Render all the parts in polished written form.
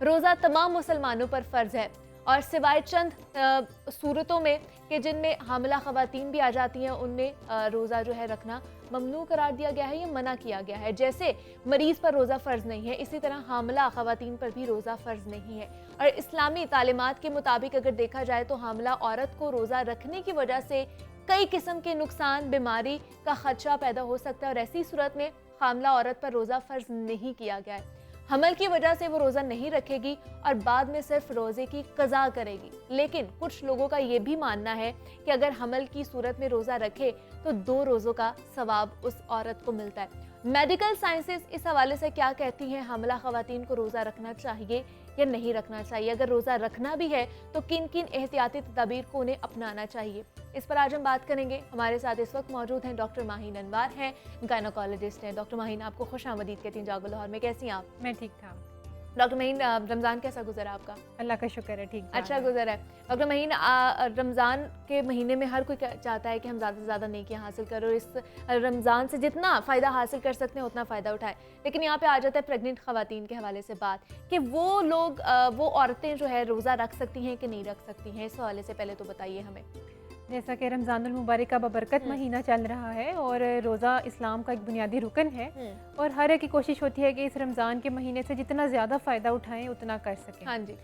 रोज़ा तमाम मुसलमानों पर फ़र्ज़ है और सिवाय चंद सूरतों में कि जिनमें हामिला ख़वातीन भी आ जाती हैं, उनमें रोज़ा जो है रखना ममनू करार दिया गया है या मना किया गया है। जैसे मरीज़ पर रोज़ा फ़र्ज़ नहीं है, इसी तरह हामिला ख़वातीन पर भी रोज़ा फ़र्ज़ नहीं है। और इस्लामी तालीमात के मुताबिक अगर देखा जाए तो हामिला औरत को रोज़ा रखने की वजह से कई किस्म के नुकसान, बीमारी का खदशा पैदा हो सकता है और ऐसी सूरत में हामिला औरत पर रोज़ा फ़र्ज़ नहीं किया गया है। हमल की वजह से वो रोज़ा नहीं रखेगी और बाद में सिर्फ रोज़े की कज़ा करेगी। लेकिन कुछ लोगों का ये भी मानना है कि अगर हमल की सूरत में रोज़ा रखे तो 2 रोज़ों का सवाब उस औरत को मिलता है। मेडिकल साइंसेस इस हवाले से क्या कहती हैं, हामिला ख़वातीन को रोज़ा रखना चाहिए या नहीं रखना चाहिए? अगर रोज़ा रखना भी है तो किन किन एहतियाती तदाबीर को उन्हें अपनाना चाहिए? इस पर आज हम बात करेंगे। हमारे साथ इस वक्त मौजूद हैं डॉक्टर माहीन अनवर हैं, गायनोकोलॉजिस्ट हैं। डॉक्टर माहीन, आपको खुशामदीद कहती हूँ जागो लाहौर में। कैसी हैं आप? मैं ठीक ठाक। डॉक्टर महीन, रमज़ान कैसा गुजरा आपका? अल्लाह का शुक्र है, ठीक अच्छा गुजरा है। डॉक्टर महीन, रमज़ान के महीने में हर कोई चाहता है कि हम ज़्यादा से ज़्यादा नेकियां हासिल करें और इस रमज़ान से जितना फ़ायदा हासिल कर सकते हैं उतना फ़ायदा उठाएं। लेकिन यहाँ पे आ जाता है प्रेग्नेंट ख़वातीन के हवाले से बात कि वो लोग, वो औरतें जो है रोज़ा रख सकती हैं कि नहीं रख सकती हैं? इस हवाले से पहले तो बताइए हमें। जैसा कि रमज़ानुल मुबारक का बबरकत महीना चल रहा है और रोज़ा इस्लाम का एक बुनियादी रुकन है और हर एक की कोशिश होती है कि इस रमज़ान के महीने से जितना ज़्यादा फ़ायदा उठाएं उतना कर सकें। हाँ जी।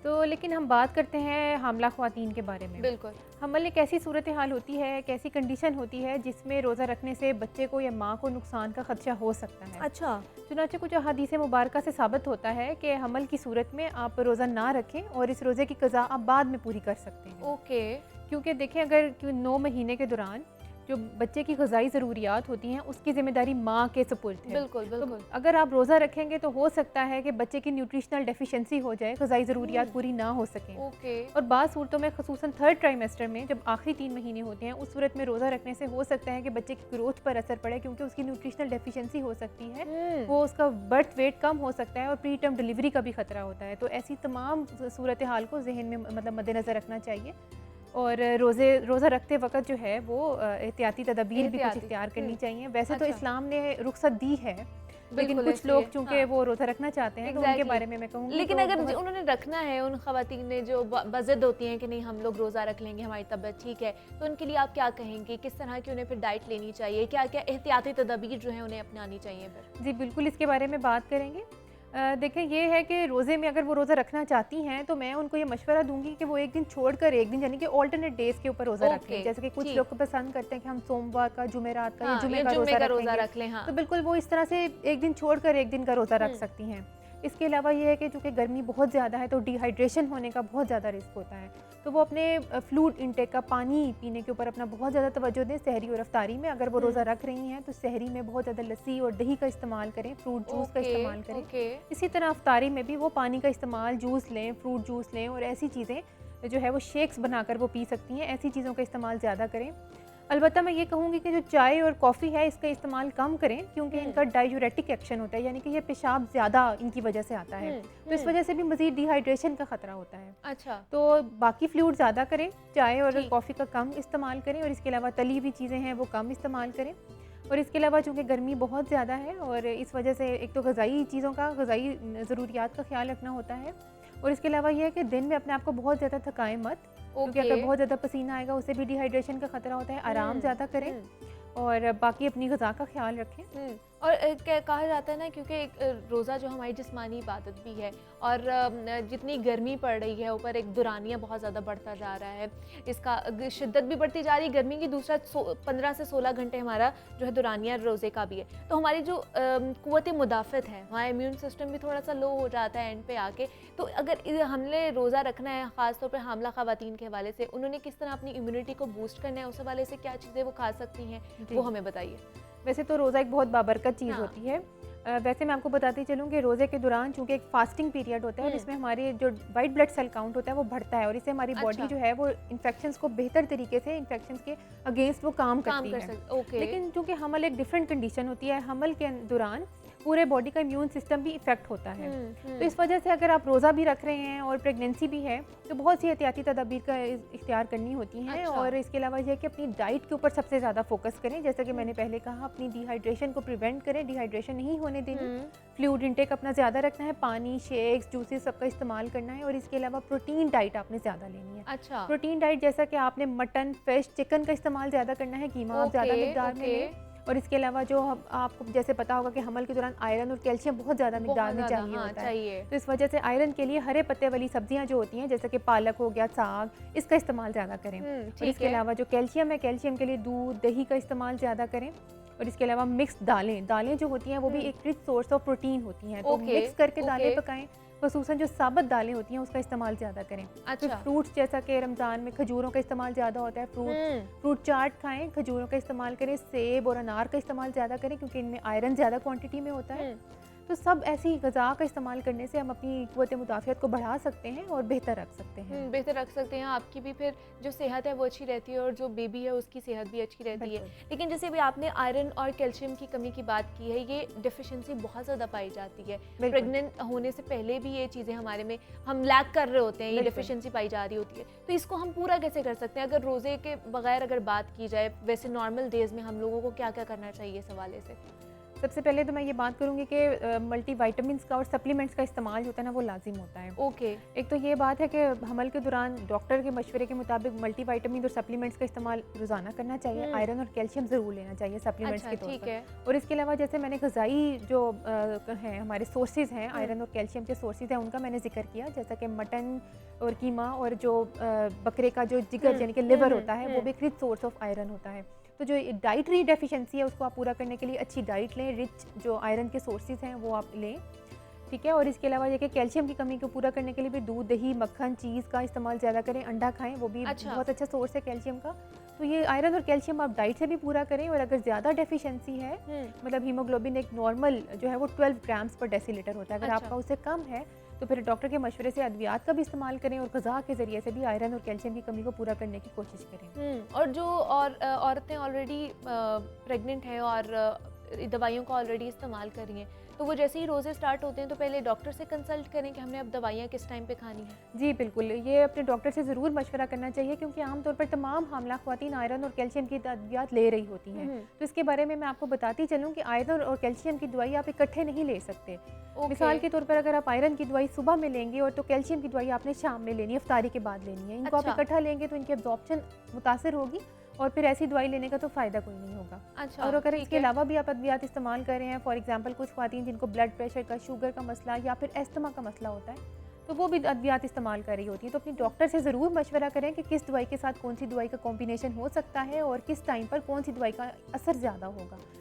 तो लेकिन हम बात करते हैं हामिला ख़वातीन के बारे में। बिल्कुल। हमल एक ऐसी सूरत हाल होती है, एक ऐसी कंडीशन होती है जिसमें रोज़ा रखने से बच्चे को या माँ को नुकसान का खदशा हो सकता है। अच्छा। चुनांचे कुछ हदीस मुबारक से साबित होता है कि हमल की सूरत में आप रोज़ा ना रखें और इस रोज़े की कज़ा आप बाद में पूरी कर सकते हैं। ओके। क्योंकि देखें, अगर 9 महीने के दौरान जो बच्चे की ग़िज़ाई ज़रूरियात होती हैं उसकी ज़िम्मेदारी माँ के सुपुर्द है। बिल्कुल बिल्कुल। तो अगर आप रोज़ा रखेंगे तो हो सकता है कि बच्चे की न्यूट्रिशनल डेफिशिएंसी हो जाए, ग़िज़ाई ज़रूरियात पूरी ना हो सकें। ओके। और बाज़ सूरतों में ख़ुसूसन 3rd ट्राइमेस्टर में जब आखिरी 3 महीने होते हैं, उस सूरत में रोज़ा रखने से हो सकता है कि बच्चे की ग्रोथ पर असर पड़े, क्योंकि उसकी न्यूट्रिशनल डेफिशिएंसी हो सकती है, वो उसका बर्थ वेट कम हो सकता है और प्री टर्म डिलीवरी का भी ख़तरा होता है। तो ऐसी तमाम सूरत हाल को जहन में मतलब मद्देनज़र रखना चाहिए और रोज़ा रखते वक्त जो है वो एहतियाती तदबीर भी कुछ इख्तियार करनी चाहिए। वैसे तो इस्लाम ने रुख्सत दी है, लेकिन कुछ लोग चूँकि वो रोज़ा रखना चाहते हैं तो उनके बारे में मैं कहूँगी। लेकिन अगर उन्होंने रखना है, उन ख़वातीन ने जो बज़िद होती हैं कि नहीं हम लोग रोज़ा रख लेंगे, हमारी तबीयत ठीक है, तो उनके लिए आप क्या कहेंगे? किस तरह की उन्हें फिर डाइट लेनी चाहिए? क्या क्या एहतियाती तदबीर जो है उन्हें अपनानी चाहिए फिर? जी बिल्कुल, इसके बारे में बात करेंगे। देखें, ये है कि रोज़े में अगर वो रोज़ा रखना चाहती हैं तो मैं उनको ये मशवरा दूंगी कि वो एक दिन छोड़कर एक दिन, यानी कि ऑल्टरनेट डेज़ के ऊपर रोज़ा रख लें। जैसे कि कुछ लोग पसंद करते हैं कि हम सोमवार का, जुमेरात का या जुमे का रोज़ा रख लें। तो बिल्कुल वो इस तरह से एक दिन छोड़कर एक दिन का रोज़ा रख सकती हैं। इसके अलावा ये है कि चूँकि गर्मी बहुत ज़्यादा है तो डिहाइड्रेशन होने का बहुत ज़्यादा रिस्क होता है, तो वो अपने फ्लूइड इंटेक का, पानी पीने के ऊपर अपना बहुत ज़्यादा तवज्जो दें। सहरी और अफ्तारी में अगर वो रोज़ा रख रही हैं तो सहरी में बहुत ज़्यादा लस्सी और दही का इस्तेमाल करें, फ्रूट जूस का इस्तेमाल करें। इसी तरह अफ्तारी में भी वो पानी का इस्तेमाल, जूस लें, फ्रूट जूस लें और ऐसी चीज़ें जो है वो शेक्स बनाकर वो पी सकती हैं। ऐसी चीज़ों का इस्तेमाल ज़्यादा करें। अलबत्ता मैं ये कहूँगी कि जो चाय और कॉफ़ी है इसका इस्तेमाल कम करें, क्योंकि इनका डायूरेटिक एक्शन होता है, यानी कि ये पेशाब ज़्यादा इनकी वजह से आता है, तो इस वजह से भी मज़ीद डिहाइड्रेशन का ख़तरा होता है। अच्छा। तो बाकी फ्लूइड ज़्यादा करें, चाय और कॉफ़ी का कम इस्तेमाल करें और इसके अलावा तली हुई चीज़ें हैं वो कम इस्तेमाल करें। और इसके अलावा चूँकि गर्मी बहुत ज़्यादा है और इस वजह से एक तो ग़िज़ाई चीज़ों का, ग़िज़ाई ज़रूरियात का ख्याल रखना होता है और इसके अलावा यह है कि दिन में अपने आप को बहुत ज़्यादा थकाएं मत, क्योंकि अगर बहुत ज़्यादा पसीना आएगा उससे भी डिहाइड्रेशन का खतरा होता है। आराम ज़्यादा करें और बाकी अपनी ग़िज़ा का ख्याल रखें। और कहा जाता है ना, क्योंकि रोज़ा जो हमारी जिस्मानी इबादत भी है और जितनी गर्मी पड़ रही है, ऊपर एक दुरानिया बहुत ज़्यादा बढ़ता जा रहा है, इसका शिद्दत भी बढ़ती जा रही है गर्मी की। दूसरा 15 से 16 घंटे हमारा जो है दुरानिया रोज़े का भी है, तो हमारी जो क़ुव्वत मुदाफ़त है, हमारा इम्यून सिस्टम भी थोड़ा सा लो हो जाता है एंड पे आके। तो अगर हमने रोज़ा रखना है, ख़ासतौर पर हामिला ख़वातीन के हवाले से, उन्होंने किस तरह अपनी इम्यूनिटी को बूस्ट करना है, उस हवाले से क्या चीज़ें वो खा सकती हैं, वो हमें बताइए। वैसे तो रोज़ा एक बहुत बाबरकत चीज़ होती है। वैसे मैं आपको बताती चलूँ कि रोज़े के दौरान चूँकि एक फास्टिंग पीरियड होता है और इसमें हमारे जो वाइट ब्लड सेल काउंट होता है वो बढ़ता है और इससे हमारी बॉडी जो है वो इन्फेक्शंस को बेहतर तरीके से, इन्फेक्शंस के अगेंस्ट वो काम करती है। लेकिन चूँकि हमल एक डिफरेंट कंडीशन होती है, हमल के दौरान पूरे बॉडी का इम्यून सिस्टम भी इफेक्ट होता है। तो इस वजह से अगर आप रोज़ा भी रख रहे हैं और प्रेगनेंसी भी है तो बहुत सी एहतियाती तदाबीर का इख्तियार करनी होती हैं। अच्छा। और इसके अलावा यह कि अपनी डाइट के ऊपर सबसे ज़्यादा फोकस करें, जैसा कि मैंने पहले कहा, अपनी डिहाइड्रेशन को प्रिवेंट करें, डिहाइड्रेशन नहीं होने देनी, फ्लूइड इंटेक अपना ज़्यादा रखना है, पानी, शेक्स, जूसेस सबका इस्तेमाल करना है। और इसके अलावा प्रोटीन डाइट आपने ज़्यादा लेनी है। अच्छा। प्रोटीन डाइट जैसा कि आपने मटन, फिश, चिकन का इस्तेमाल ज़्यादा करना है, कीमा आप ज़्यादा मिकदार में लें। और इसके अलावा जो आपको जैसे पता होगा कि हमल के दौरान आयरन और कैल्शियम बहुत ज़्यादा मिकदार में चाहिए होता है। तो इस वजह से आयरन के लिए हरे पत्ते वाली सब्जियां जो होती हैं, जैसे कि पालक हो गया, साग, इसका इस्तेमाल ज़्यादा करें। और इसके अलावा जो कैल्शियम है, कैल्शियम के लिए दूध, दही का इस्तेमाल ज़्यादा करें। और इसके अलावा मिक्स दालें जो होती हैं वो भी एक रिच सोर्स ऑफ प्रोटीन होती हैं, तो मिक्स करके दालें पकाएं। खसूसन जो साबुत दालें होती हैं उसका इस्तेमाल ज़्यादा करें। अच्छा। फ्रूट्स जैसा कि रमज़ान में खजूरों का इस्तेमाल ज़्यादा होता है, फ्रूट चाट खाएं, खजूरों का इस्तेमाल करें, सेब और अनार का इस्तेमाल ज़्यादा करें क्योंकि इनमें आयरन ज़्यादा क्वांटिटी में होता है। तो सब ऐसी ग़िज़ा का इस्तेमाल करने से हम अपनी क़ुव्वत मुदाफ़ियत को बढ़ा सकते हैं और बेहतर रख सकते हैं। बेहतर रख सकते हैं, आपकी भी फिर जो सेहत है वो अच्छी रहती है और जो बेबी है उसकी सेहत भी अच्छी रहती है। लेकिन जैसे भी आपने आयरन और कैल्शियम की कमी की बात की है, ये डिफिशिएंसी बहुत ज़्यादा पाई जाती है। प्रेग्नेंट होने से पहले भी ये चीज़ें हमारे में हम लैक कर रहे होते हैं, ये डिफिशिएंसी पाई जा रही होती है। तो इसको हम पूरा कैसे कर सकते हैं? अगर रोज़े के बगैर अगर बात की जाए, वैसे नॉर्मल डेज़ में हम लोगों को क्या क्या करना चाहिए इस हवाले से? सबसे पहले तो मैं ये बात करूँगी कि मल्टीविटामिन्स का और सप्लीमेंट्स का इस्तेमाल होता है ना, वो लाजिम होता है। एक तो ये बात है कि हमल के दौरान डॉक्टर के मशवरे के मुताबिक मल्टीविटामिन और सप्लीमेंट्स का इस्तेमाल रोज़ाना करना चाहिए। आयरन और कैल्शियम ज़रूर लेना चाहिए सप्लीमेंट्स के तौर पर। और इसके अलावा जैसे मैंने ग़िज़ाई जो हैं हमारे सोर्सेज हैं, आयरन और कैल्शियम के सोर्सेज हैं, उनका मैंने जिक्र किया, जैसा कि मटन और कीमा और जो बकरे का जो जिगर यानी कि लिवर होता है वो भी एक रिच सोर्स ऑफ आयरन होता है। तो जो डाइटरी डेफिशिएंसी है उसको आप पूरा करने के लिए अच्छी डाइट लें, रिच जो आयरन के सोर्सेज हैं वो आप लें, ठीक है। और इसके अलावा ये कि कैल्शियम की कमी को पूरा करने के लिए भी दूध, दही, मक्खन, चीज़ का इस्तेमाल ज़्यादा करें, अंडा खाएं, वो भी बहुत अच्छा सोर्स है कैल्शियम का। तो ये आयरन और कैल्शियम आप डाइट से भी पूरा करें। और अगर ज़्यादा डेफिशिएंसी है, मतलब हीमोग्लोबिन एक नॉर्मल जो है वो 12 ग्राम्स पर डेसीलीटर होता है, अगर आपका उससे कम है तो फिर डॉक्टर के मशवरे से अद्वियात का भी इस्तेमाल करें और ग़िज़ा के ज़रिए से भी आयरन और कैल्शियम की कमी को पूरा करने की कोशिश करें। और जो औरतें ऑलरेडी प्रेग्नेंट हैं और दवाइयों का ऑलरेडी इस्तेमाल कर रही हैं, तो वो जैसे ही रोज़े स्टार्ट होते हैं तो पहले डॉक्टर से कंसल्ट करें कि हमने अब दवाइयाँ किस टाइम पे खानी है। जी बिल्कुल, ये अपने डॉक्टर से ज़रूर मशवरा करना चाहिए क्योंकि आमतौर पर तमाम हामला ख़वातीन आयरन और कैल्शियम की अद्वियात ले रही होती हैं। तो इसके बारे में मैं आपको बताती चलूँ कि आयरन और कैल्शियम की दवाई आप इकट्ठे नहीं ले सकते। मिसाल के तौर पर अगर आप आयरन की दवाई सुबह में लेंगे और तो कैल्शियम की दवाई आपने शाम में लेनी है, इफ्तारी के बाद लेनी है। इनको आप इकट्ठा लेंगे तो इनकी एब्जॉर्प्शन मुतासर होगी और फिर ऐसी दवाई लेने का तो फ़ायदा कोई नहीं होगा। और अगर इसके अलावा भी आप अद्वियात इस्तेमाल कर रहे हैं, फॉर एग्जांपल कुछ ख़वातीन जिनको ब्लड प्रेशर का, शुगर का मसला या फिर एस्थमा का मसला होता है, तो वो भी अद्वियात इस्तेमाल कर रही होती है, तो अपनी डॉक्टर से ज़रूर मशवरा करें कि किस दवाई के साथ कौन सी दवाई का कॉम्बिनेशन हो सकता है और किस टाइम पर कौन सी दवाई का असर ज़्यादा होगा।